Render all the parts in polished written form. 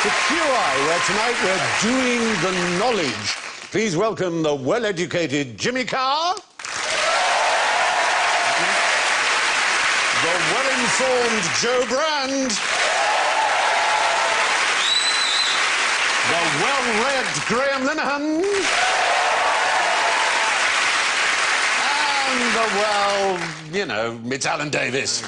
to QI, where tonight we're doing the knowledge. Please welcome the well-educated Jimmy Carr, the well-informed Joe Brand, the well-read Graham Linehan, and the, well, you know, it's Alan Davis.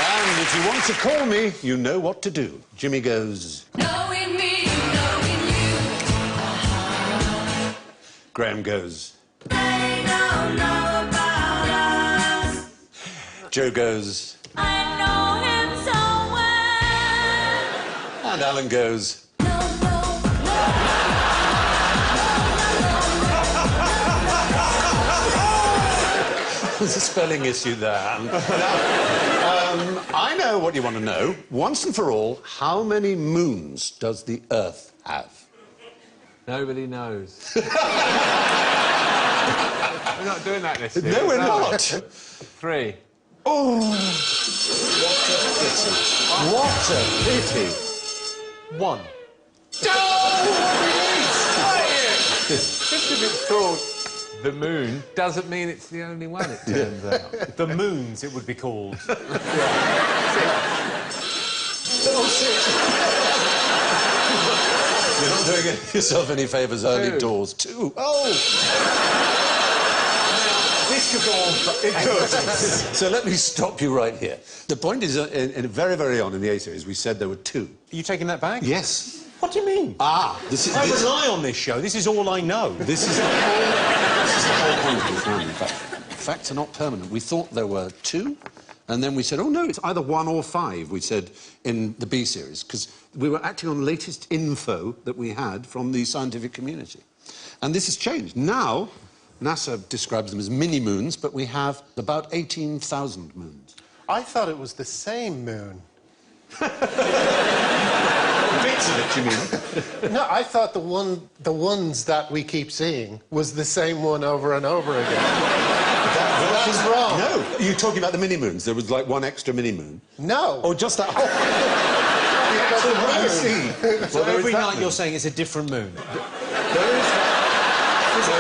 And if you want to call me, you know what to do. Jimmy goes... Knowing me, knowing you. Graham goes... They don't know about us. Joe goes... I know him so well. And Alan goes... No, no, no. There's a spelling issue there. I know what you want to know. Once and for all, how many moons does the Earth have? Nobody knows. We're not doing that this year. No, we're not. 3. Oh, what a pity. What a pity. 1. Just because it's called the moon doesn't mean it's the only one, it turns out. The moons, it would be called. Oh, 6. You're not doing yourself any favours early doors. 2. Oh! This could go on, but it could. So let me stop you right here. The point is, in very, very on in the A series, we said there were 2. Are you taking that back? Yes. What do you mean? Ah, this is... I rely on this show. This is all I know. This is the whole point of this round, in fact. Facts are not permanent. We thought there were 2, and then we said, oh, no, it's either 1 or 5, we said, in the B series, because we were acting on the latest info that we had from the scientific community. And this has changed. Now, NASA describes them as mini-moons, but we have about 18,000 moons. I thought it was the same moon. Bits of it, you mean? No, I thought the ones that we keep seeing was the same one over and over again. That was wrong. No, you're talking about the mini-moons. There was, like, 1 extra mini-moon. No. Or just that... I see. So every night you're saying it's a different moon.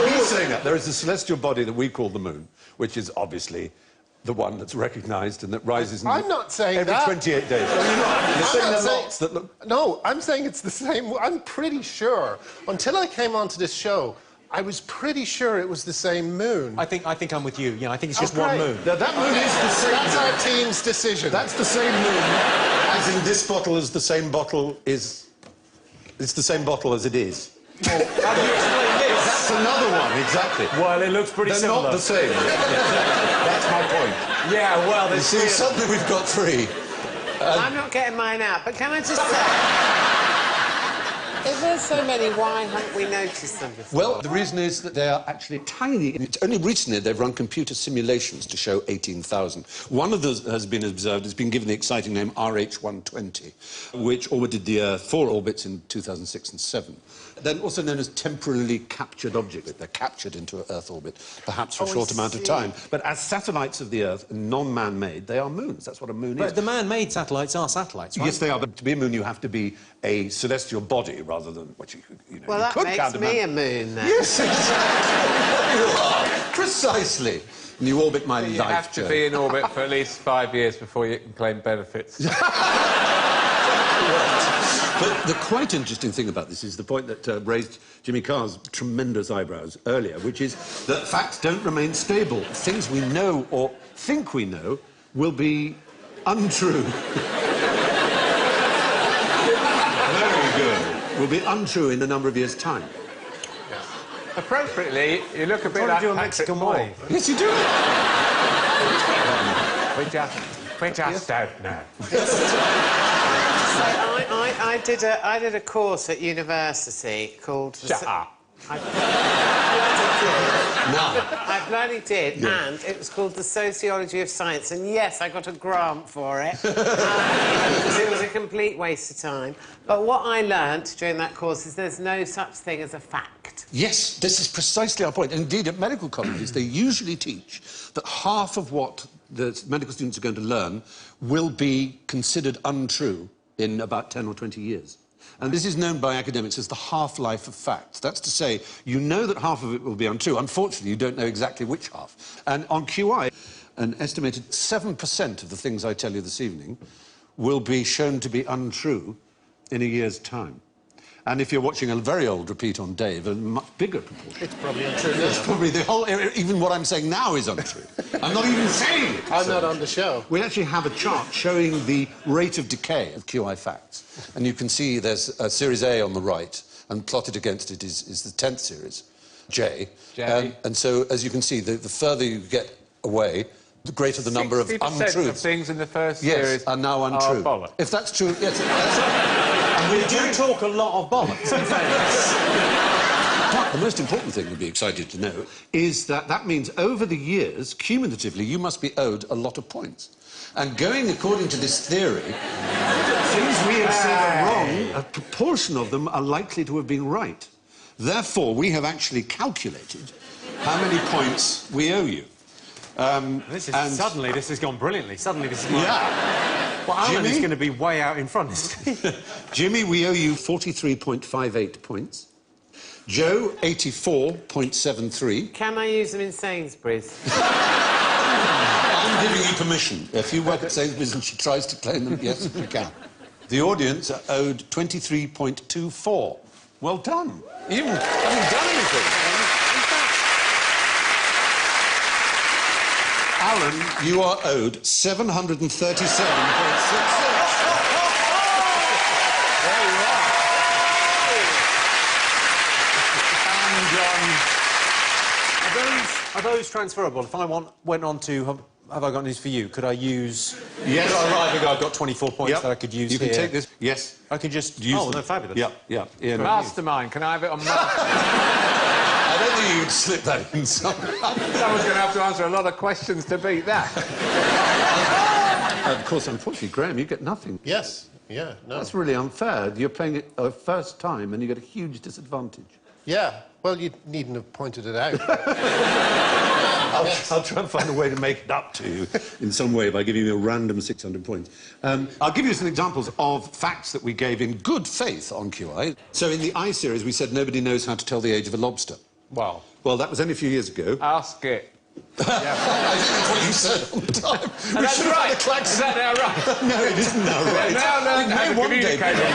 He's saying that. There is a celestial body that we call the moon, which is obviously the one that's recognised and that rises... I'm not saying every that. 28 days. Well, you're not. You're saying there are lots that look... No, I'm saying it's the same... I'm pretty sure. Until I came onto this show, I was pretty sure it was the same moon. I think I'm with you. Yeah, I think it's just one moon. Now, that moon is the same... That's our team's decision. That's the same moon, as in this bottle is the same bottle is... It's the same bottle as it is. How do you explain this? That's another one, exactly. Well, it looks pretty similar. They're not the same. That's my point. Yeah, well, You see, suddenly we've got 3. I'm not getting mine out, but can I just say... If there's so many, why haven't we noticed them before? Well, the reason is that they are actually tiny. It's only recently they've run computer simulations to show 18,000. One of those has been observed, has been given the exciting name RH120, which orbited the Earth 4 orbits in 2006 and 7. Then also known as temporarily captured objects. They're captured into an Earth orbit, perhaps for a short amount of time. But as satellites of the Earth, non-man-made, they are moons. That's what a moon is. But the man-made satellites are satellites, right? Yes, they are. But to be a moon, you have to be a celestial body rather than what you know. Well, you that could makes count me a moon, then. Yes, exactly. You are. Precisely. And you orbit my life. You have to be in orbit for at least 5 years before you can claim benefits. But the quite interesting thing about this is the point that raised Jimmy Carr's tremendous eyebrows earlier, which is that facts don't remain stable. Things we know or think we know will be untrue. Very good. Will be untrue in a number of years' time. Yes. Appropriately, you look a bit like Mexican wave. Yes, you do. We just don't know. So I did a course at university called... Shut up. I bloody did, Yeah. and it was called the Sociology of Science, and yes, I got a grant for it. It was a complete waste of time. But what I learnt during that course is there's no such thing as a fact. Yes, this is precisely our point. Indeed, at medical colleges, they usually teach that half of what that medical students are going to learn will be considered untrue in about 10 or 20 years. And this is known by academics as the half-life of facts. That's to say, you know that half of it will be untrue. Unfortunately, you don't know exactly which half. And on QI, an estimated 7% of the things I tell you this evening will be shown to be untrue in a year's time. And if you're watching a very old repeat on Dave, a much bigger proportion. It's probably untrue. It's probably the whole... Even what I'm saying now is untrue. I'm not even saying it. I'm not on the show. We actually have a chart showing the rate of decay of QI facts. And you can see there's a series A on the right, and plotted against it is the 10th series, J. And so, as you can see, the further you get away, the greater the number of 60% untruths. of things in the first series are now untrue. Bollocks. If that's true, yes. And We do talk a lot of bollocks, in fairness. But the most important thing you'll be excited to know is that that means over the years, cumulatively, you must be owed a lot of points. And going according to this theory, things we have said are wrong, a proportion of them are likely to have been right. Therefore, we have actually calculated how many points we owe you. Suddenly, this has gone brilliantly. Suddenly, this is like... Yeah. Well, Alan Jimmy? is going to be way out in front, isn't he? Jimmy, we owe you 43.58 points. Joe, 84.73. Can I use them in Sainsbury's? I'm giving you permission. If you work at Sainsbury's and she tries to claim them, yes, you can. The audience are owed 23.24. Well done. You haven't done anything. Alan, you are owed 737.66. Are those transferable? If I went on to... Have I got news for you? Could I use... Yes. Could I write, I've got 24 points that I could use You can here. take this. Yes. I can just use Oh, them. no, fabulous. Yeah. Ian. Mastermind, can I have it on Mastermind? I don't think you'd slip that in somehow. Someone's going to have to answer a lot of questions to beat that. Of course, unfortunately, Graham, you get nothing. Yes. Yeah, no. That's really unfair. You're playing it a first time and you get a huge disadvantage. Yeah. Well, you needn't have pointed it out. I'll try and find a way to make it up to you in some way by giving you a random 600 points. I'll give you some examples of facts that we gave in good faith on QI. So in the I series, we said nobody knows how to tell the age of a lobster. Well, that was only a few years ago. ask it. I think that's what you said on the time. We That's should have right. had a klaxon. Is that now right? No, it isn't now right. Now learn how to one day. communicate with them.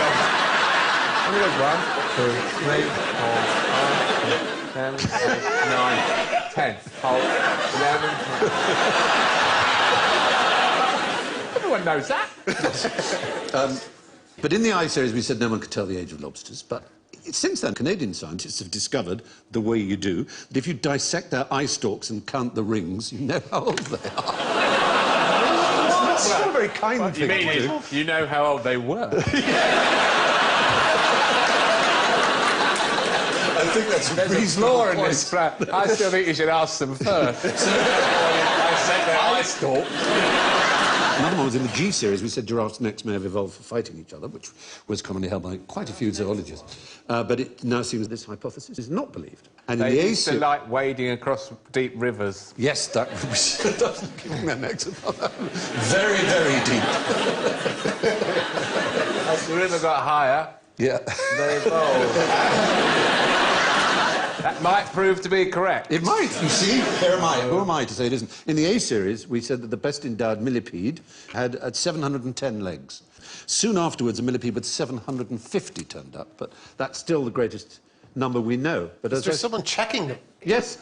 How many goes? 1, 2, 3, 4, 5, 6, 7, 8, 9, 10. Hold. 11. Everyone knows that. But in the I series, we said no one could tell the age of lobsters. But since then, Canadian scientists have discovered the way you do, that if you dissect their eye stalks and count the rings, you know how old they are. That's not a very kind thing to do. You know how old they were. I think that's There's a reasonable flaw in point. this plan. I still think you should ask them first. Dissect their eye stalk. Another one was in the G series. We said giraffes' necks may have evolved for fighting each other, which was commonly held by quite a few zoologists. But it now seems this hypothesis is not believed. And in They the A used to series... like wading across deep rivers. Yes, that was giving their necks very, very deep. As the river got higher, Yeah. they evolved. That might prove to be correct. It might, you see. Who am I to say it isn't? In the A series, we said that the best endowed millipede had 710 legs. Soon afterwards, a millipede with 750 turned up, but that's still the greatest number we know. But Is there someone checking them? Yes.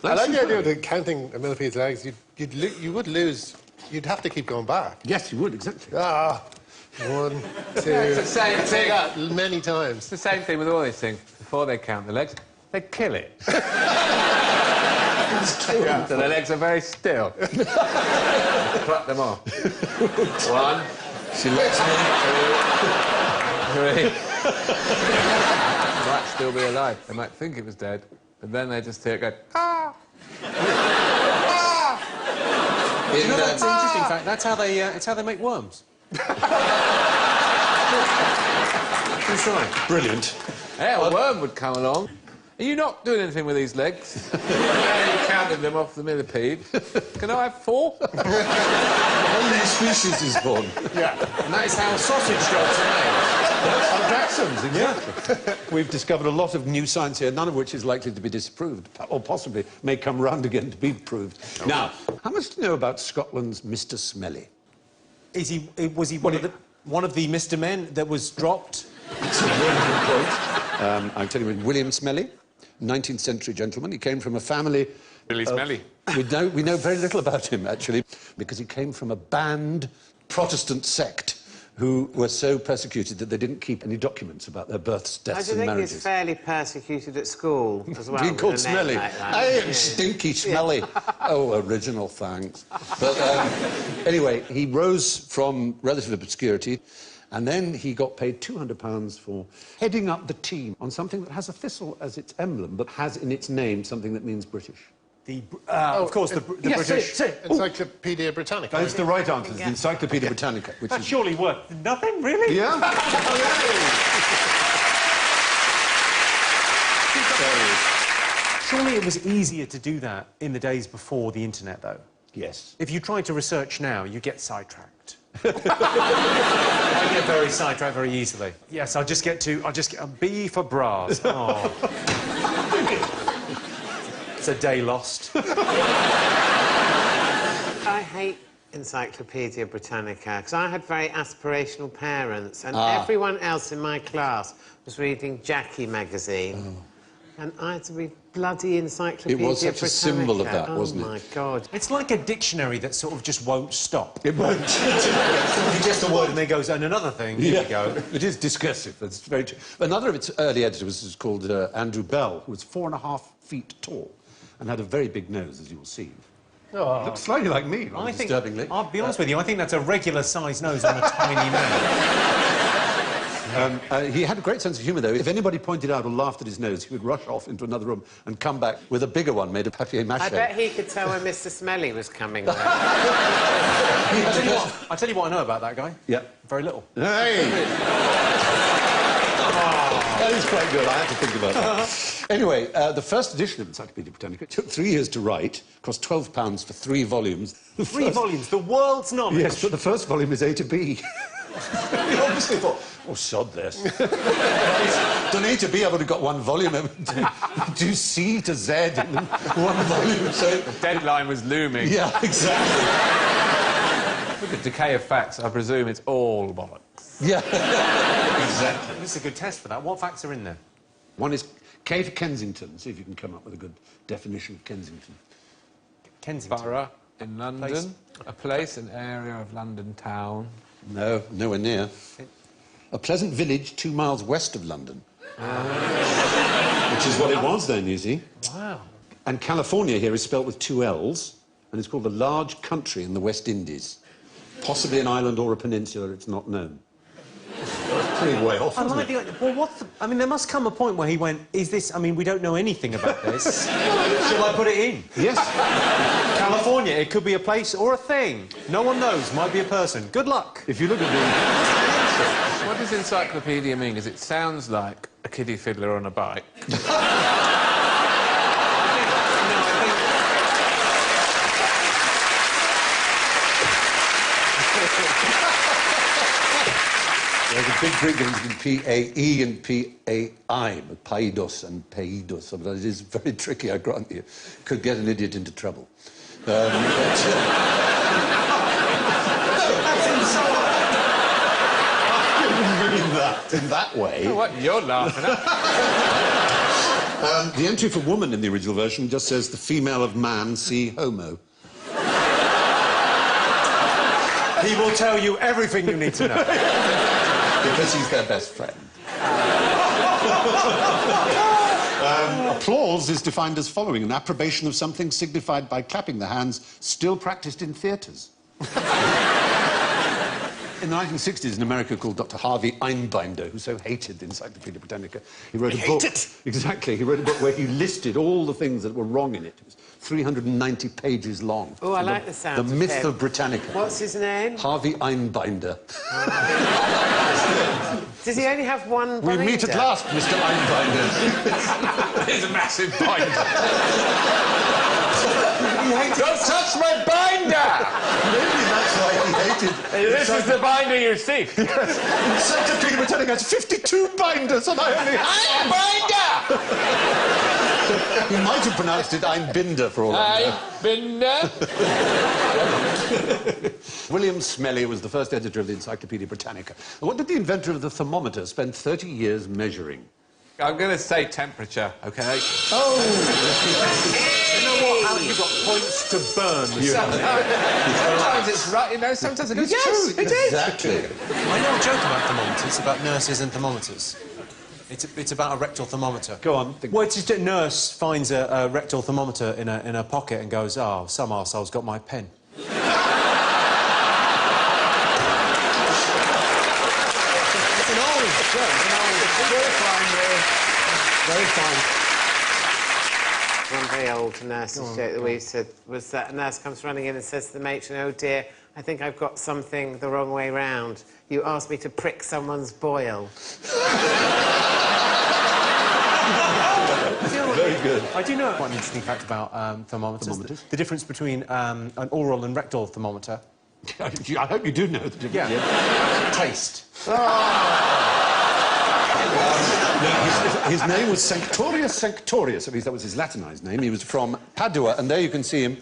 I like the idea of counting a millipede's eggs. You would lose. You'd have to keep going back. Yes, you would, exactly. 1, 2... It's the same I'd say thing. that many times. It's the same thing with all these things. Before they count the legs, they kill it. So the legs are very still. Pluck them off. 1, She lets me. 2, 3. It might still be alive. They might think it was dead, but then they just hear it go, ah! You know, that's an interesting fact. That's how they, it's how they make worms. Brilliant. Yeah, a worm would come along. Are you not doing anything with these legs? You counted them off the millipede. Can I have 4? A whole new species is born. Yeah. And that is how sausage jolts are made. Jacksons, exactly. We've discovered a lot of new science here, none of which is likely to be disproved, or possibly may come round again to be proved. Oh. Now, how much do you know about Scotland's Mr. Smelly? Was he one of the Mr. Men that was dropped? It's a very good point. I'm telling you, William Smelly, 19th century gentleman. He came from a family... Billy Smelly. We know very little about him, actually, because he came from a banned Protestant sect who were so persecuted that they didn't keep any documents about their births, deaths and marriages. I think he's fairly persecuted at school as well. Being called Smelly. Like I am stinky Smelly. Oh, original, thanks. But anyway, he rose from relative obscurity, and then he got paid £200 for heading up the team on something that has a thistle as its emblem, but has in its name something that means British. Of course, the yes, British... Say it. Encyclopedia Britannica. That's the right answer, the Encyclopedia Britannica. Which That's is... surely worth nothing, really? Yeah? Surely it was easier to do that in the days before the internet, though. Yes. If you try to research now, you get sidetracked. I get very sidetracked very easily. Yes, I just get a B for bras. Oh. It's a day lost. I hate Encyclopedia Britannica because I had very aspirational parents and everyone else in my class was reading Jackie magazine. And I had to read bloody Encyclopedia Britannica. It was such a symbol of that, wasn't it? Oh, my God. It's like a dictionary that sort of just won't stop. It won't. You just a word and then goes, and another thing, here you go. It is discursive, that's very true. Another of its early editors was called Andrew Bell, who was 4.5 feet tall and had a very big nose, as you will see. Oh. Looks slightly like me, rather disturbingly. I'll be honest with you, I think that's a regular-sized nose on a tiny man. He had a great sense of humour, though. If anybody pointed out or laughed at his nose, he would rush off into another room and come back with a bigger one made of papier-mâché. I bet he could tell when Mr. Smelly was coming there. I tell you what I know about that guy. Yeah. Very little. Hey! That is quite good. I had to think about that. Anyway, the first edition of Encyclopedia Britannica took 3 years to write, cost £12 for 3 volumes. Three volumes, the world's knowledge. Yes, but the first volume is A to B. He obviously thought, oh, sod this. Don't A to B, I've only got 1 volume. Do C to Z in 1 volume. So... The deadline was looming. Yeah, exactly. Look at Decay of Facts. I presume it's all bollocks. Yeah, exactly. This is a good test for that. What facts are in there? One is K for Kensington. See if you can come up with a good definition of Kensington. Kensington. Borough in London. A place, an area of London town. No, nowhere near. A pleasant village 2 miles west of London. Which is what it was then, you see. Wow. And California here is spelt with 2 L's, and it's called a large country in the West Indies. Possibly an island or a peninsula, it's not known. That's pretty way off, I isn't like it? the... Well, what's the... I mean, there must come a point where he went, is this... I mean, we don't know anything about this. Shall I put it in? Yes. California, it could be a place or a thing. No one knows. Might be a person. Good luck. If you look at the... What does encyclopedia mean? Because it sounds like a kiddie fiddler on a bike. There's a big difference between P-A-E and P-A-I, but paidos and peidos. So it is very tricky, I grant you. Could get an idiot into trouble. That's I didn't mean that in that way. Oh, what you're laughing at? The entry for woman in the original version just says the female of man, see homo. He will tell you everything you need to know. Because he's their best friend. Applause is defined as following: an approbation of something signified by clapping the hands, still practiced in theatres. In the 1960s, an American called Dr. Harvey Einbinder, who so hated the Encyclopedia Britannica, he wrote a book... Exactly. He wrote a book where he listed all the things that were wrong in it. It was 390 pages long. Oh, I like the sound of The myth him. of Britannica. What's his name? Harvey Einbinder. Does he only have one We binder? meet at last, Mr. Einbinder. It's a massive binder. Don't touch my binder! Maybe that's why he hated... This is the binder you seek. Encyclopedia Britannica has 52 binders and I only have... Binder! He might have pronounced it Einbinder for all I know. Binder? William Smellie was the first editor of the Encyclopedia Britannica. What did the inventor of the thermometer spend 30 years measuring? I'm going to say temperature, OK? Oh! You know what, Alan? You've got points to burn. Sometimes it's right, you know, sometimes it is true. It is. Exactly. I know a joke about thermometers, about nurses and thermometers. It's about a rectal thermometer. Go on. Well, it's just a nurse finds a rectal thermometer in her pocket and goes, "Oh, some arsehole's got my pen." It's an old joke. Very fine. One very old nurse's joke that we said was that a nurse comes running in and says to the matron, "Oh dear, I think I've got something the wrong way round. You asked me to prick someone's boil." Very good. I do know quite an interesting fact about thermometers. The difference between an oral and rectal thermometer. I hope you do know the difference. Yeah. Taste. His name was Sanctorius Sanctorius, at least that was his Latinized name. He was from Padua, and there you can see him.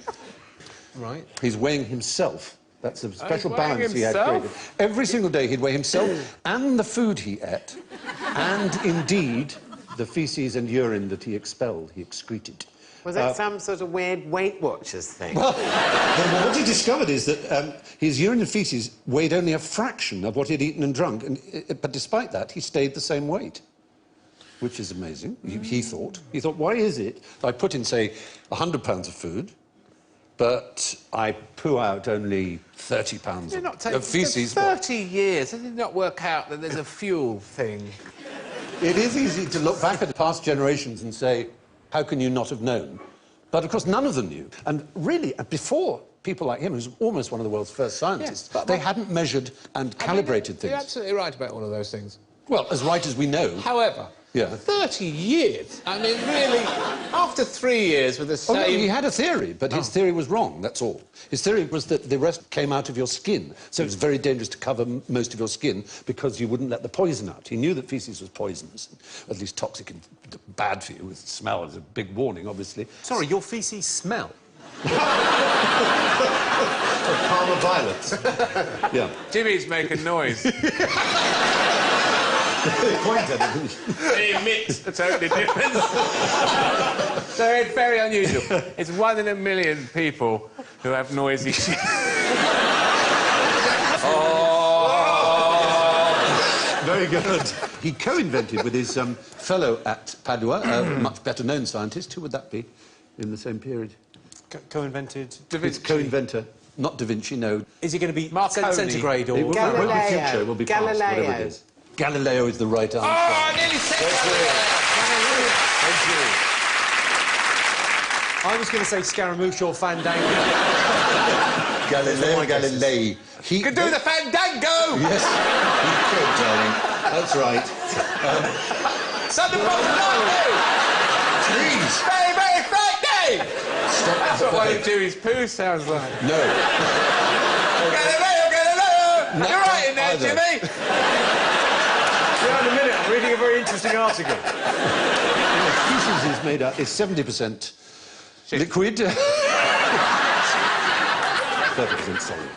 Right. He's weighing himself. That's a special weighing balance he had himself? created. Every single day he'd weigh himself and the food he ate, and indeed the faeces and urine that he expelled, he excreted. Was it some sort of weird Weight Watchers thing? Well, what he discovered is that his urine and faeces weighed only a fraction of what he'd eaten and drunk, but despite that, he stayed the same weight, which is amazing, he thought. He thought, why is it that I put in, say, 100 pounds of food, but I poo out only 30 pounds You're not of taking faeces? 30 years. Does it not work out that there's a fuel thing? It is easy to look back at past generations and say, how can you not have known? But, of course, none of them knew. And really, before people like him, who's almost one of the world's first scientists, Yes, but they hadn't measured and calibrated things. You're absolutely right about all of those things. Well, as right as we know. However, Yeah. 30 years? I mean, really, after 3 years with the Oh, same... no, he had a theory, but his theory was wrong, that's all. His theory was that the rest came out of your skin, so it was very dangerous to cover most of your skin because you wouldn't let the poison out. He knew that faeces was poisonous, at least toxic and bad for you. With smell is a big warning, obviously. Sorry, your faeces smell. Parma violets. Yeah. Jimmy's making noise. Point at it. He emits a totally different... So it's very unusual. It's 1 in a million people who have noisy shit. Very good. He co-invented with his fellow at Padua, a much better-known scientist. Who would that be in the same period? Co-invented. It's co-inventor, not Da Vinci, no. Is it going to be Marconi. centigrade or... It won't be future, it will be past, whatever Galileo. it is. Galileo is the right answer. Oh, I nearly said I was going to say Scaramouche or Fandango. Galileo Galilei. He could do the fandango! Yes, he could, darling. That's right. Thunderbolt Lightning! Please, Very, very frightening! stop. That's what one of Jimmy's poo sounds like. No. Galileo, Galileo! No, You're right in there, either. Jimmy! Yeah, in a minute, I'm reading a very interesting article. Faeces is made up, is 70% liquid. 30% solid.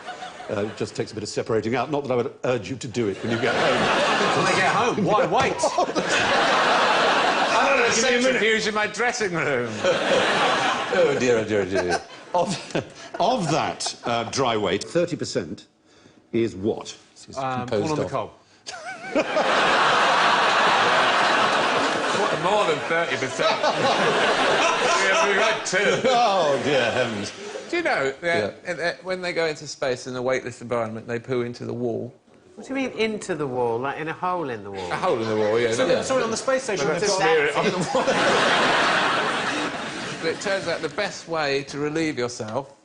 It just takes a bit of separating out. Not that I would urge you to do it when you get home. When they get home, why wait? I'm on a centrifuge in my dressing room. Oh, dear, oh, dear, oh, dear. Of that dry weight, 30% is what? It's composed Corn on the of. cob. More than 30%. We've had 2. Oh, dear heavens. Do you know that when they go into space in a weightless environment, they poo into the wall? What do you mean into the wall? Like in a hole in the wall? A hole in the wall, yeah. Sorry, on the space station, they've got... Smear it on the wall. But it turns out the best way to relieve yourself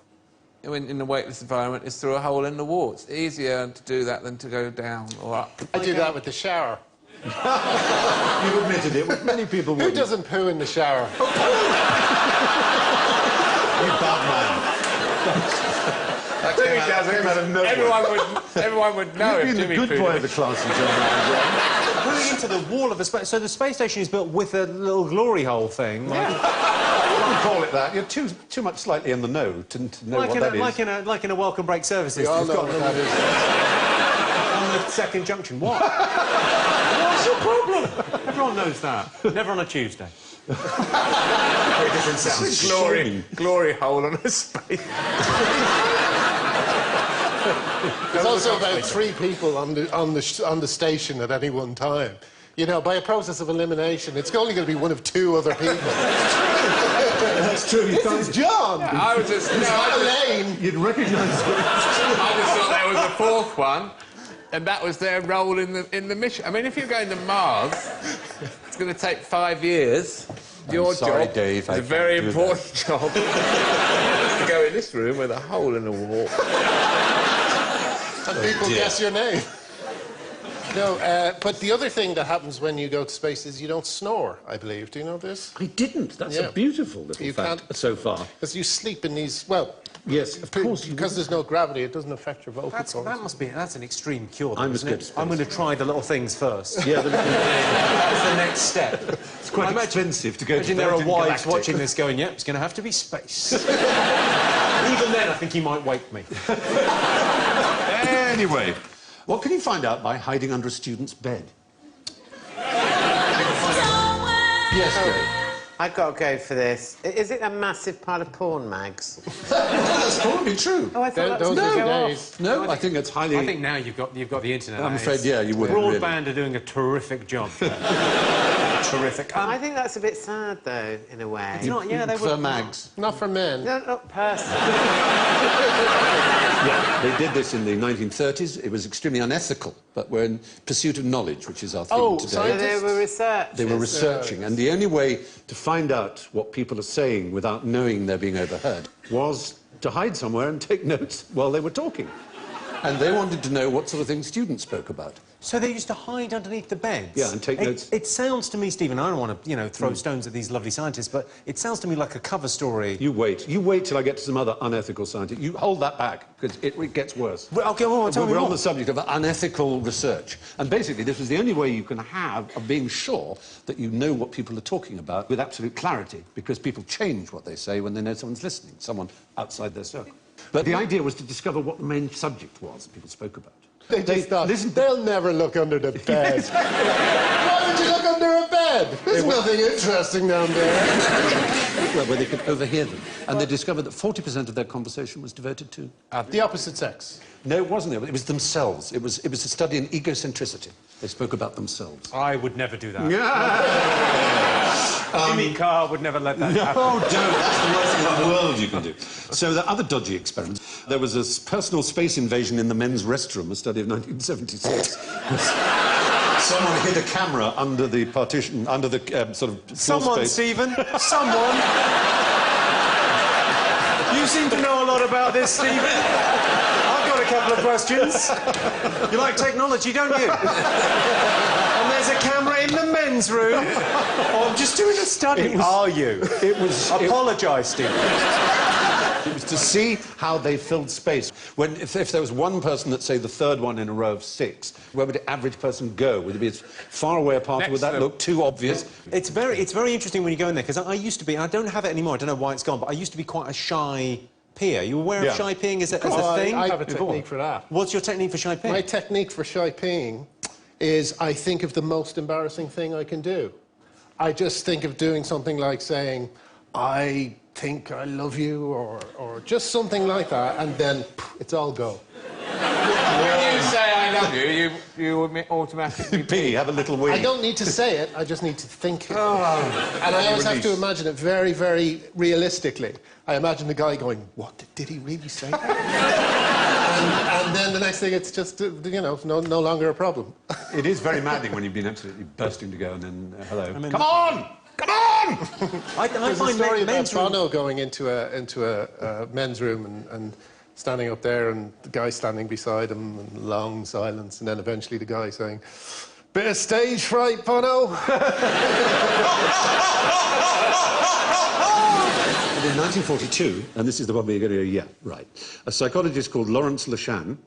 in a weightless environment is through a hole in the wall. It's easier to do that than to go down or up. I do that with the shower. You've admitted it, which many people Who would. doesn't poo in the shower? You bad Jimmy doesn't. Everyone would know man. if You've been Jimmy the good pooed. boy of the class until now. Pulling into the wall of the space... So the space station is built with a little glory hole thing. Like, I wouldn't call it that. You're too much slightly in the know to know what that is. like in a welcome break services. We all You've know got what a that little... is. on the second junction. What? What's your problem? Everyone knows that. Never on a Tuesday. Very different sound. Glory hole on a space. There's also about 3 people on the station at any one time. You know, by a process of elimination, it's only going to be one of 2 other people. That's true. This is John. I was just... Elaine. You'd recognise it. I just thought there was a 4th one, and that was their role in the mission. I mean, if you're going to Mars, it's going to take 5 years. Your sorry, job Dave, is I a very can't do important job. To go in this room with a hole in the wall. And people guess your name. No, but the other thing that happens when you go to space is you don't snore, I believe. Do you know this? I didn't. That's Yeah. a beautiful little You fact can't- so far. Because you sleep in these... Well, Yes, of course you because there's no gravity, it doesn't affect your vocal cords. That's an extreme cure, though, I'm isn't as good it? at I'm going to try the little things first. Yeah, but That's the next step. it's quite expensive to go to Imagine there are Virgin wives Galactic. watching this going, yeah, it's going to have to be space. Even then, I think he might wake me. Anyway, what can you find out by hiding under a student's bed? Yes, Dave. I've got to go for this. Is it a massive pile of porn mags? That's probably true. Oh, I thought that was Those going to are go the off. days. No, I think it's highly... I think now you've got the internet. I'm afraid, yeah, you wouldn't Broadband are doing a terrific job. Terrific. I think that's a bit sad, though, in a way. It's not, yeah, they for were... mags. Not for men. No, not personally. Yeah, they did this in the 1930s. It was extremely unethical, but we're in pursuit of knowledge, which is our theme Oh, today. So they were researchers. They were researching, and the only way to find out what people are saying without knowing they're being overheard was to hide somewhere and take notes while they were talking. And they wanted to know what sort of things students spoke about. So they used to hide underneath the beds? Yeah, and take notes. It sounds to me, Stephen, I don't want to, throw stones at these lovely scientists, but it sounds to me like a cover story. You wait till I get to some other unethical scientists. You hold that back, because it gets worse. Well, okay, well, tell me We're on more. the subject of unethical research. And basically, this was the only way you can have of being sure that you know what people are talking about with absolute clarity, because people change what they say when they know someone's listening, someone outside their circle. But the idea was to discover what the main subject was people spoke about. They just thought, listen, they'll never look under the bed. Why would you look under a bed? There's nothing interesting down there. where they could overhear them. And they discovered that 40% of their conversation was devoted to... The opposite sex. No, it wasn't. It was themselves. It was a study in egocentricity. They spoke about themselves. I would never do that. Yeah. Jimmy Carr would never let that happen. Oh, don't. That's the worst thing in the world you can do. So there are other dodgy experiments. There was a personal space invasion in the men's restroom, a study of 1976. Someone hid a camera under the partition, under the sort of floor Someone, space. Stephen. Someone. You seem to know a lot about this, Stephen. I've got a couple of questions. You like technology, don't you? And there's a camera in the men's room. Oh, I'm just doing a study. Are you? It was... Apologise, Stephen. It was to see how they filled space. If there was one person, let's say the third one in a row of 6, where would the average person go? Would it be as far away apart, or would that look too obvious? It's very interesting when you go in there, because I used to be, and I don't have it anymore, I don't know why it's gone, but I used to be quite a shy peer. You aware of shy peeing as a thing? I have a technique for that. What's your technique for shy peeing? My technique for shy peeing is I think of the most embarrassing thing I can do. I just think of doing something like saying, I think I love you, or just something like that, and then it's all go. When you say I love you, you automatically Pee, have a little wee. I don't need to say it, I just need to think it. And I always have to imagine it very, very realistically. I imagine the guy going, what, did he really say that? and then the next thing, it's just, no longer a problem. It is very maddening when you've been absolutely bursting to go and then, hello. Come on! Come on! There's a story about Bono going into a men's room and standing up there, and the guy standing beside him, and long silence, and then eventually the guy saying, Bit of stage fright, Bono. And in 1942, and this is the one where you're going to go, yeah, right, a psychologist called Lawrence Lashan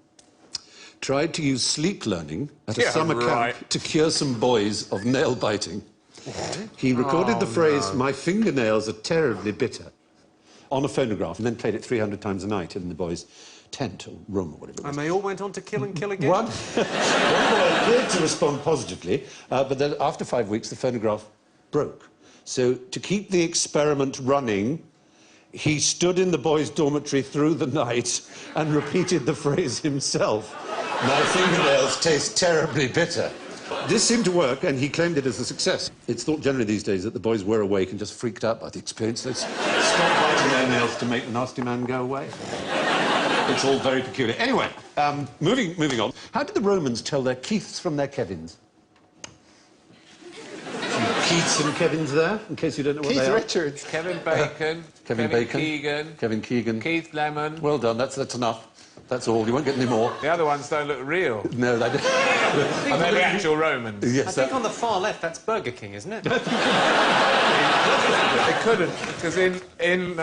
tried to use sleep learning at a summer camp to cure some boys of nail biting. He recorded the phrase, "My fingernails are terribly bitter," on a phonograph and then played it 300 times a night in the boys' tent or room or whatever it was. And they all went on to kill and kill again? One boy appeared to respond positively, but then after 5 weeks the phonograph broke. So to keep the experiment running, he stood in the boys' dormitory through the night and repeated the phrase himself. "My fingernails taste terribly bitter." This seemed to work, and he claimed it as a success. It's thought generally these days that the boys were awake and just freaked out by the experience. They stopped biting their nails to make the nasty man go away. It's all very peculiar. Anyway, moving on. How did the Romans tell their Keiths from their Kevins? Some Keiths and Kevins there, in case you don't know what they are. Keith Richards. Kevin Bacon. Kevin Bacon. Keegan. Kevin Keegan. Keith Lemon. Well done, that's enough. That's all, you won't get any more. The other ones don't look real. No, they don't. And they're the actual Romans. Yes, I think on the far left, that's Burger King, isn't it? They couldn't, because in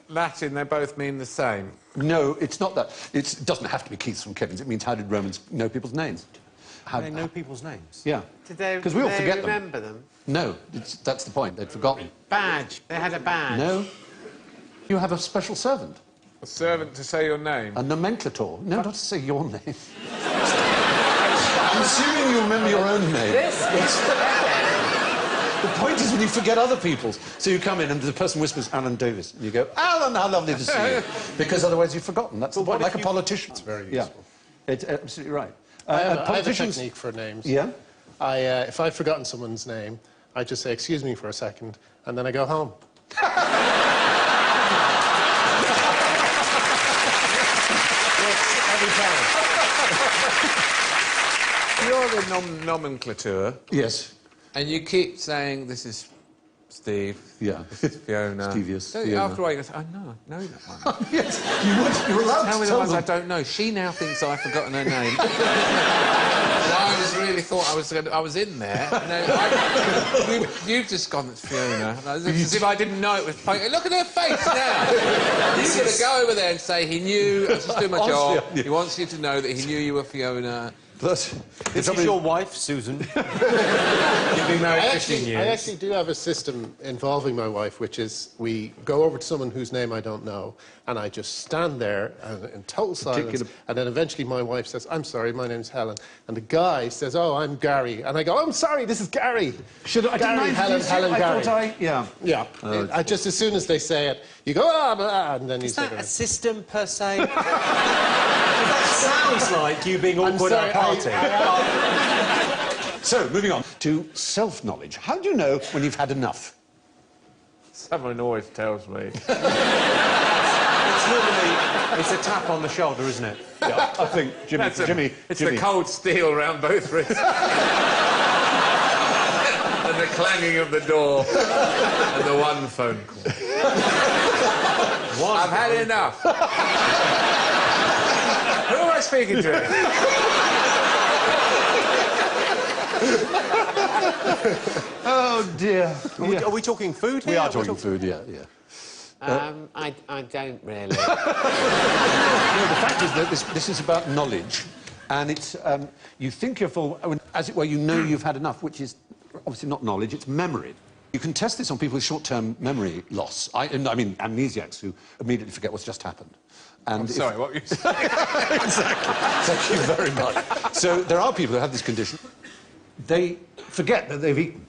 Latin they both mean the same. No, it's not that. It doesn't have to be Keiths from Kevins. It means how did Romans know people's names? How They know people's names. Yeah. Did they, Because we all forget remember them? No, that's the point. They'd forgotten. Badge. They had a badge. No. You have a special servant. A servant to say your name. A nomenclator. No, not to say your name. I'm assuming you remember your own name. The point is when you forget other people's. So you come in and the person whispers Alan Davis, and you go, "Alan, how lovely to see you." Because otherwise you've forgotten. That's the point, like a politician. It's very useful. Yeah, it's absolutely right. I have a technique for names. Yeah? If I've forgotten someone's name, I just say, "Excuse me for a second," and then I go home. You're the nomenclature, Yes. and you keep saying, "This is Steve." Yeah. Fiona. Steve, yes. So Fiona. after a while you go, "I know that one." Yes, you're allowed Tell to me the tell ones I them. don't know. She now thinks I've forgotten her name. And I really thought I was in there. And then you've just gone, "It's Fiona." It's as if I didn't know it was Fiona. Look at her face now. You're going to go over there and say, "He knew, I was just doing my job. Yeah. He wants you to know that he knew you were Fiona." But This is your wife, Susan. You've been married 15 years. I actually do have a system involving my wife, which is we go over to someone whose name I don't know, and I just stand there in total silence, and then eventually my wife says, "I'm sorry, my name's Helen," and the guy says, "Oh, I'm Gary," and I go, "I'm sorry, this is Gary." should I Gary, Helen, Gary. Yeah. Yeah. I just, as soon as they say it, you go, "Ah, blah," and then you Is say that a it. system, per se? That sounds like you being awkward at a party. So, moving on to self-knowledge. How do you know when you've had enough? Someone always tells me. It's a tap on the shoulder, isn't it? Yeah, I think Jimmy. It's the cold steel round both wrists. And the clanging of the door. And the one phone call. I've had enough. Who am I speaking to? Oh, dear. Are we talking food here? We are talking food, yeah. I don't really. No, the fact is that this is about knowledge, and it's you think you're full, as it were, you know you've had enough, which is obviously not knowledge, it's memory. You can test this on people with short-term memory loss. I mean, amnesiacs who immediately forget what's just happened. And I'm sorry, what were you saying? Exactly. Thank you very much. So there are people who have this condition. They forget that they've eaten,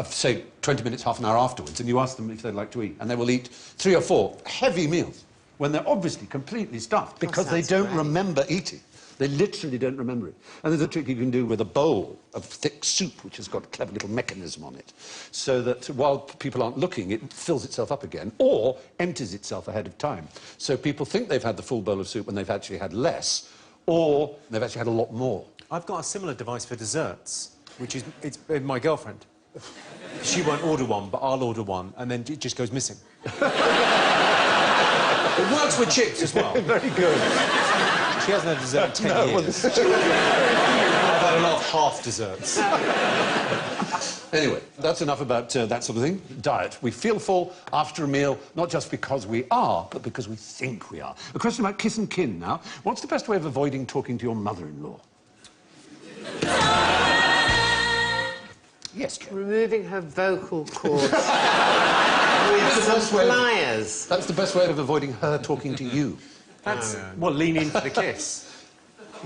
say, 20 minutes, half an hour afterwards, and you ask them if they'd like to eat, and they will eat 3 or 4 heavy meals when they're obviously completely stuffed because they don't remember eating. They literally don't remember it. And there's a trick you can do with a bowl of thick soup, which has got a clever little mechanism on it, so that while people aren't looking, it fills itself up again, or empties itself ahead of time. So people think they've had the full bowl of soup when they've actually had less, or they've actually had a lot more. I've got a similar device for desserts, which is my girlfriend. She won't order one, but I'll order one, and then it just goes missing. It works with chips as well. Very good. She hasn't had dessert in 10 years. Well, had a lot of half desserts. Anyway, that's enough about that sort of thing. Diet. We feel full after a meal, not just because we are, but because we think we are. A question about kiss and kin now. What's the best way of avoiding talking to your mother-in-law? Yes, Ken. Removing her vocal cords with some pliers. That's the best way of avoiding her talking to you. That's... Well, lean into the kiss.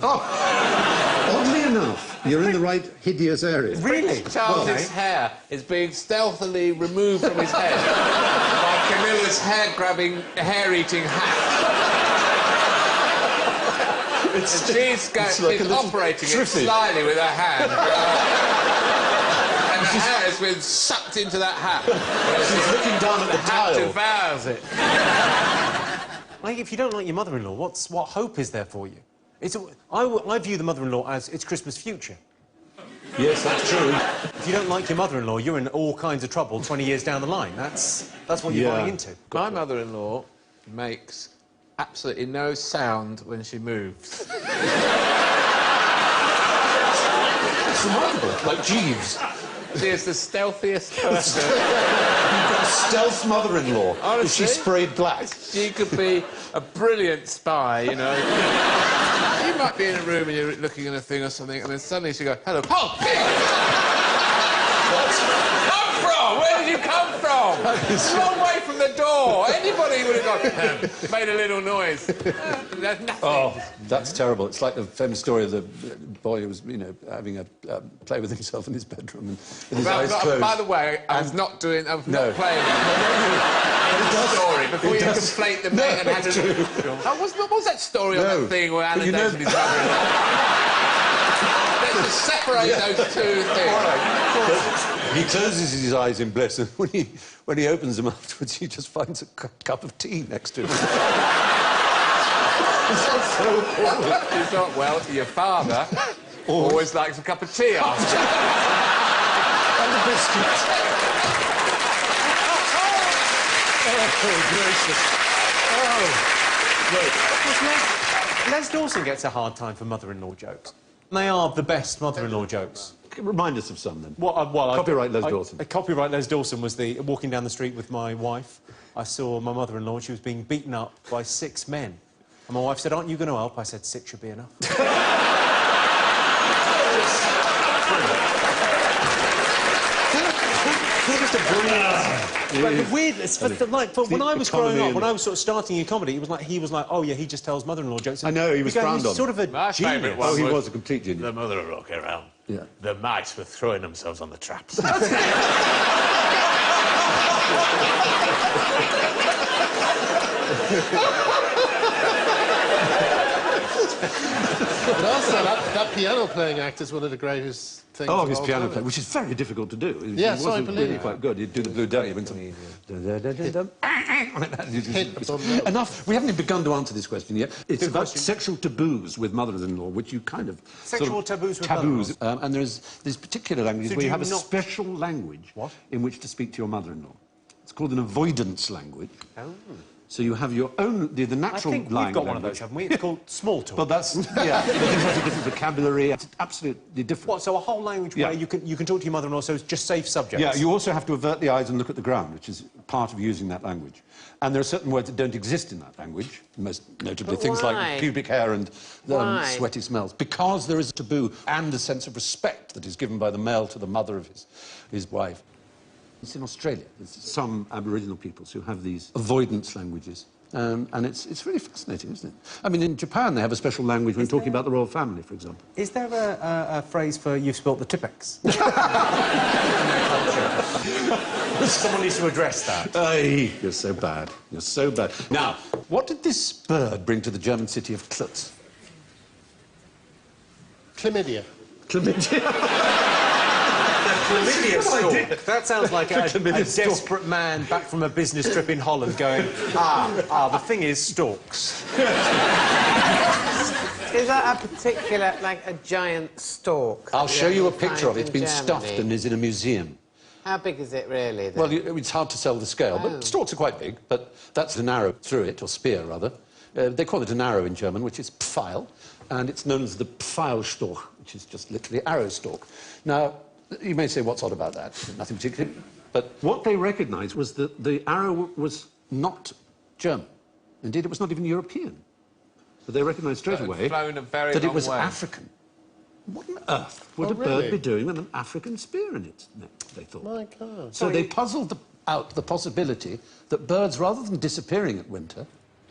Oddly enough, you're in the right hideous area. Really? Charles's hair is being stealthily removed from his head by Camilla's hair-eating hat. She's operating it slyly with her hand. And the hair has been sucked into that hat. She's looking down at the hat tile. devours it. Like, if you don't like your mother-in-law, what hope is there for you? I view the mother-in-law as its Christmas future. Yes, that's true. If you don't like your mother-in-law, you're in all kinds of trouble 20 years down the line. That's what you're buying into. My mother-in-law makes absolutely no sound when she moves. It's remarkable. Like Jeeves. She is the stealthiest person. You've got a stealth mother-in-law. Honestly, Is she sprayed black? She could be a brilliant spy, you know. You might be in a room and you're looking at a thing or something, and then suddenly she goes, hello, oh, come from? Where did you come from? It's a long way from the door. Anybody would have gone, made a little noise. There's nothing. Oh, that's terrible. It's like the famous story of the boy who was, you know, having a play with himself in his bedroom and with his eyes closed. By the way, I was not playing. The story before you conflate the mate and had to. What was that story on that thing where Alan Davis and his brother? Let's just separate those two things. He closes his eyes in bliss, and when he opens them afterwards, he just finds a cup of tea next to him. You thought, well, your father always likes a cup of tea after. And the biscuits. Les Dawson gets a hard time for mother-in-law jokes. They are the best mother-in-law jokes. Remind us of some, then. Copyright Les Dawson. Copyright Les Dawson was walking down the street with my wife. I saw my mother-in-law, she was being beaten up by 6 men. And my wife said, aren't you going to help? I said, 6 should be enough. Just a brilliant... the weirdness, when I was growing up, when I was sort of starting in comedy, he was like, oh, yeah, he just tells mother-in-law jokes. I know, he was frowned on. Sort of a genius. Oh, he was a complete genius. The mother-in-law came around. Yeah. The mice were throwing themselves on the traps. But also, that piano-playing act is one of the greatest things. Oh, his piano playing, which is very difficult to do. Yes, he wasn't I believe. really quite good. He'd do the Blue Devil. Enough. We haven't even begun to answer this question yet. It's about sexual taboos with mothers-in-law, which you kind of... Sexual taboos with mothers-in-law? And there's particular languages So where you have a special language in which to speak to your mother-in-law. It's called an avoidance language. Oh. So you have your own, the natural language. I think we've got one of those, haven't we? It's called small talk. But that's, yeah, it has a different vocabulary. It's absolutely different. What, so a whole language where you can talk to your mother-in-law, so it's just safe subjects? Yeah, you also have to avert the eyes and look at the ground, which is part of using that language. And there are certain words that don't exist in that language, most notably things like pubic hair and sweaty smells, because there is a taboo and a sense of respect that is given by the male to the mother of his wife. It's in Australia. There's some Aboriginal peoples who have these avoidance languages. And it's really fascinating, isn't it? I mean, in Japan, they have a special language when talking about the royal family, for example. Is there a phrase for you've spilt the Tippex? Someone needs to address that. Ay, you're so bad. You're so bad. Now, what did this bird bring to the German city of Klutz? Chlamydia. Chlamydia? Chlamydia stalk. That sounds like a desperate man back from a business trip in Holland going, the thing is stalks. Is that a particular, like, a giant stalk? I'll show you a picture of it. It's been stuffed and is in a museum. How big is it, really, then? Well, it's hard to sell the scale, but stalks are quite big, but that's an arrow through it, or spear, rather. They call it an arrow in German, which is Pfeil, and it's known as the Pfeilstorch, which is just literally arrow stalk. Now, you may say, what's odd about that? Nothing particular. But what they recognised was that the arrow was not German. Indeed, it was not even European. But they recognised straight away that it was African. What on earth would a bird be doing with an African spear in its neck, they thought. My God. So they puzzled out the possibility that birds, rather than disappearing at winter...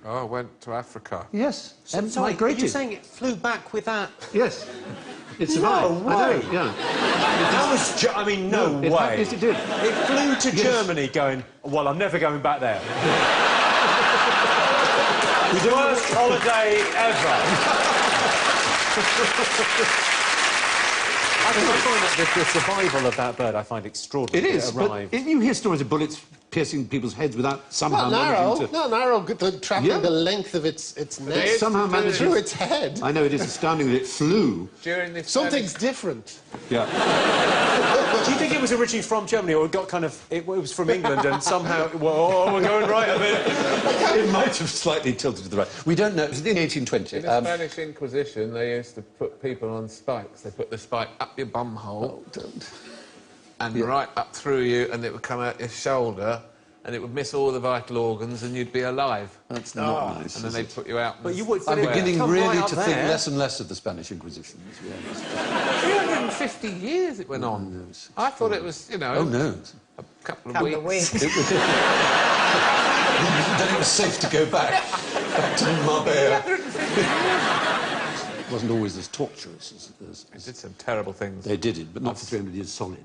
Oh, went to Africa. Yes, and Sorry, migrated. are you saying it flew back with that? Yes. It survived. No way. I know, yeah. That was... I mean, no way. Yes, it did. It flew to Germany going, well, I'm never going back there. The worst holiday ever. I find that the survival of that bird, I find extraordinary. It is, but you hear stories of bullets piercing people's heads without somehow managing to... Not narrow, travelling the length of its neck. Somehow managed through its head. I know, it is astounding that it flew. During the Something's different. Yeah. Do you think it was originally from Germany, or it got kind of... It was from England, and somehow... Whoa, we're going right a bit. It might have slightly tilted to the right. We don't know. It was in 1820. In the Spanish Inquisition, they used to put people on spikes. They put the spike up your bum hole and right up through you, and it would come out your shoulder, and it would miss all the vital organs, and you'd be alive. That's not nice. And then they'd put you out. But you would... I'm beginning come really right to up think there. less and less of the Spanish Inquisition, to be honest. 350 years it went on. I thought it was, you know... Oh, no. A couple of weeks. Then it was safe to go back to Marbella. It wasn't always as torturous as They did some terrible things. they did it, but not for 300 years solid.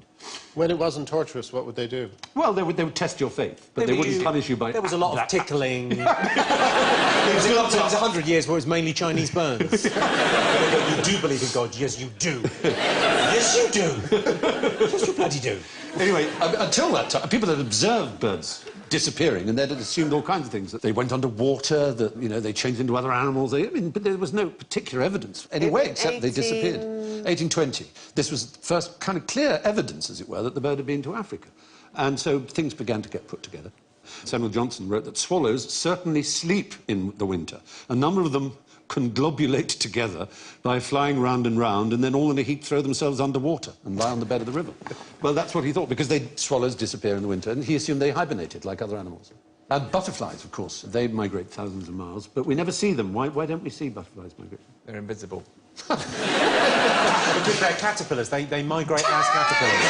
When it wasn't torturous, what would they do? Well, they would test your faith, but they wouldn't punish you by... There was a lot of tickling. There was 100 years where it was mainly Chinese burns. You do believe in God? Yes, you do. Yes, you do. Yes, you bloody do. Anyway, until that time, people had observed birds disappearing, and they'd assumed all kinds of things, that they went underwater, that, you know, they changed into other animals. But there was no particular evidence anyway, except they disappeared. 1820. This was the first kind of clear evidence, as it were, that the bird had been to Africa. And so things began to get put together. Samuel Johnson wrote that swallows certainly sleep in the winter. A number of them conglobulate together by flying round and round, and then all in a heap throw themselves underwater and lie on the bed of the river. Well, that's what he thought, because swallows disappear in the winter, and he assumed they hibernated like other animals. And butterflies, of course, they migrate thousands of miles, but we never see them. Why don't we see butterflies migrate? They're invisible. Because they're caterpillars. They migrate as caterpillars.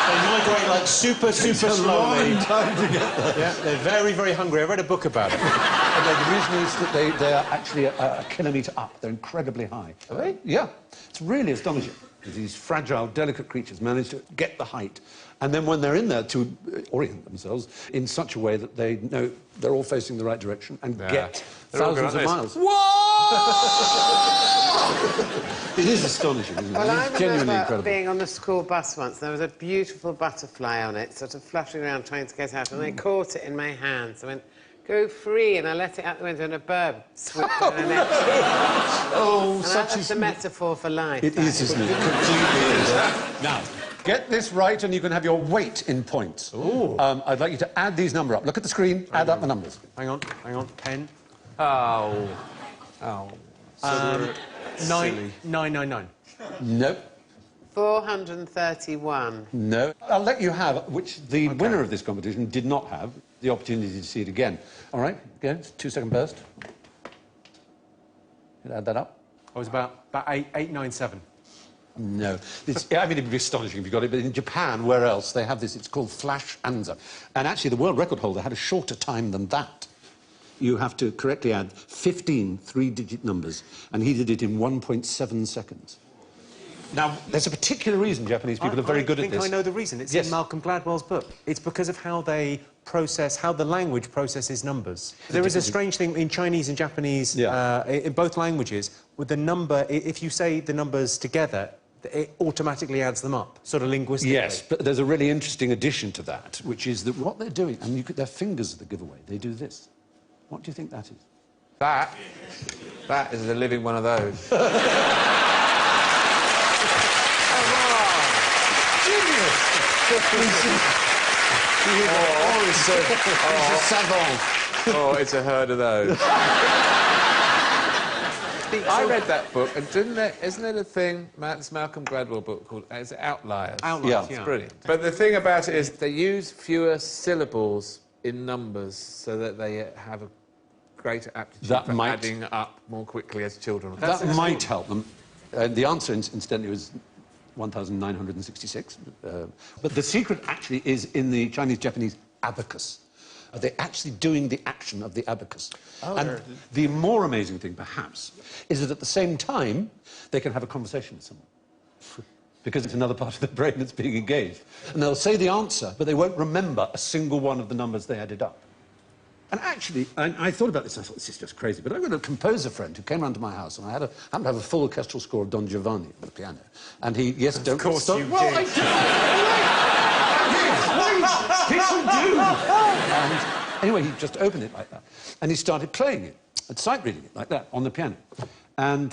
They migrate like super slowly. Time to get there. Yeah, they're very, very hungry. I read a book about it. The reason is that they are actually a kilometre up. They're incredibly high. Are they? Yeah. It's really astonishing. These fragile, delicate creatures manage to get the height. And then when they're in there, to orient themselves in such a way that they know they're all facing the right direction and get thousands of miles. It is astonishing, isn't it? Well, I It's genuinely remember incredible. being on the school bus once. There was a beautiful butterfly on it, sort of fluttering around trying to get out, and I caught it in my hands. I went, "Go free," and I let it out the window, and a bird swooped down and next to me. Oh, That's a metaphor for life. It is, isn't it? Completely is. Now, get this right, and you can have your weight in points. Ooh. I'd like you to add these numbers up. Look at the screen, add up the numbers. Hang on. Pen. Oh. 999. No. 431. No. I'll let you have, which the winner of this competition did not have, the opportunity to see it again. All right, go, 2-second burst. Can you add that up? I was about 897. No. I mean, it would be astonishing if you got it, but in Japan, where else, they have this, it's called Flash Anza. And actually, the world record holder had a shorter time than that. You have to correctly add 15 three-digit numbers, and he did it in 1.7 seconds. Now, there's a particular reason Japanese people are very good at this. I think I know the reason. It's Yes. in Malcolm Gladwell's book. It's because of how they process, how the language processes numbers. There is a strange thing in Chinese and Japanese, in both languages, with the number, if you say the numbers together, it automatically adds them up, sort of linguistically. Yes, but there's a really interesting addition to that, which is that what they're doing, and their fingers are the giveaway, they do this. What do you think that is? That is a living one of those. He's a savant. Oh, it's a herd of those. I read that book, and isn't it a thing, this Malcolm Gladwell book called is it Outliers? Outliers, It's brilliant. But the thing about it is they use fewer syllables in numbers so that they have a greater aptitude for adding up more quickly as children. That might help them. The answer, incidentally, was 1,966. But the secret actually is in the Chinese-Japanese abacus. Are they actually doing the action of the abacus? Oh, and the more amazing thing, perhaps, is that at the same time, they can have a conversation with someone. Because it's another part of the brain that's being engaged. And they'll say the answer, but they won't remember a single one of the numbers they added up. And actually, I thought about this, and I thought, this is just crazy. But I've got a composer friend who came round to my house, and I happened to have a full orchestral score of Don Giovanni on the piano. And he, yes, don't... Of course you did. Well, I did. People do. And anyway, he just opened it like that. And he started playing it, and sight reading it like that, on the piano. And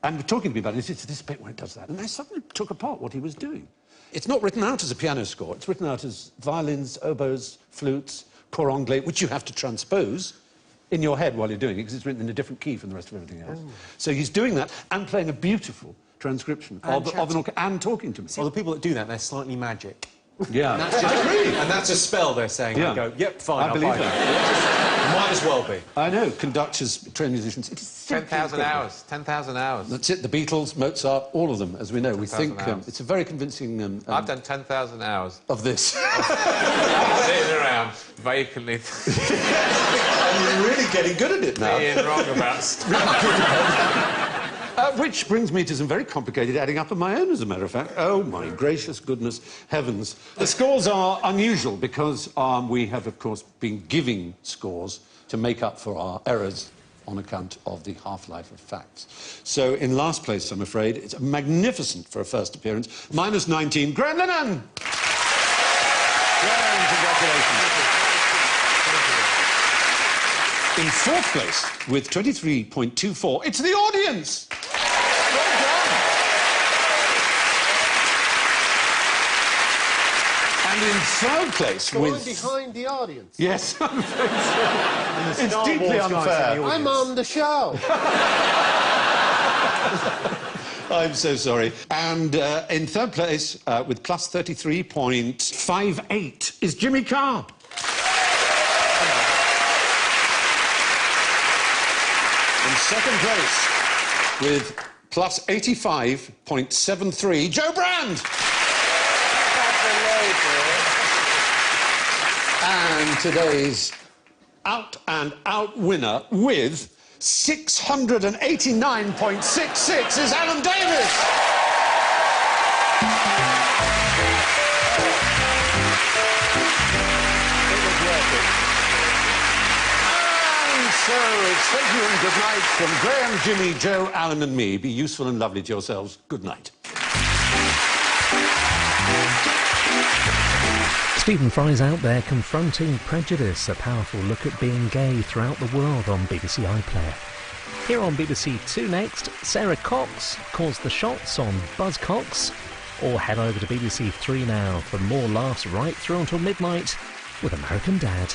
talking to me about it, he said, it's this bit where it does that. And I suddenly took apart what he was doing. It's not written out as a piano score. It's written out as violins, oboes, flutes, cor anglais, which you have to transpose in your head while you're doing it, because it's written in a different key from the rest of everything else. Oh. So he's doing that and playing a beautiful transcription of an orchestra and talking to me. Well, the people that do that, they're slightly magic. Yeah. And that's just, and that's a spell, they're saying. Yeah. I go, yep, fine, I believe buy that. Might as well be. I know, conductors, trained musicians. It is 10,000 hours. 10,000 hours. That's it. The Beatles, Mozart, all of them, as we know. We think it's a very convincing... I've done 10,000 hours. Of this. Sitting around, vacantly... And you're really getting good at it now. Being wrong about stuff. Which brings me to some very complicated adding up of my own, as a matter of fact. Oh, my gracious goodness heavens. The scores are unusual because we have, of course, been giving scores to make up for our errors on account of the half-life of facts. So, in last place, I'm afraid, it's magnificent for a first appearance. Minus 19, Graham Lennon! Graham, congratulations. In fourth place, with 23.24, it's the audience! Well done! And in third place, So with... I'm behind the audience. Yes, I'm afraid so. It's deeply unfair. I'm on the show. I'm so sorry. And in third place, with plus 33.58, is Jimmy Carr. In second place, with plus 85.73, Joe Brand. And today's out-and-out winner with 689.66 is Alan Davis. So it's thank you and good night from Graham, Jimmy, Joe, Alan and me. Be useful and lovely to yourselves. Good night. Stephen Fry's out there confronting prejudice, a powerful look at being gay throughout the world on BBC iPlayer. Here on BBC Two next, Sarah Cox calls the shots on Buzzcocks, or head over to BBC Three now for more laughs right through until midnight with American Dad.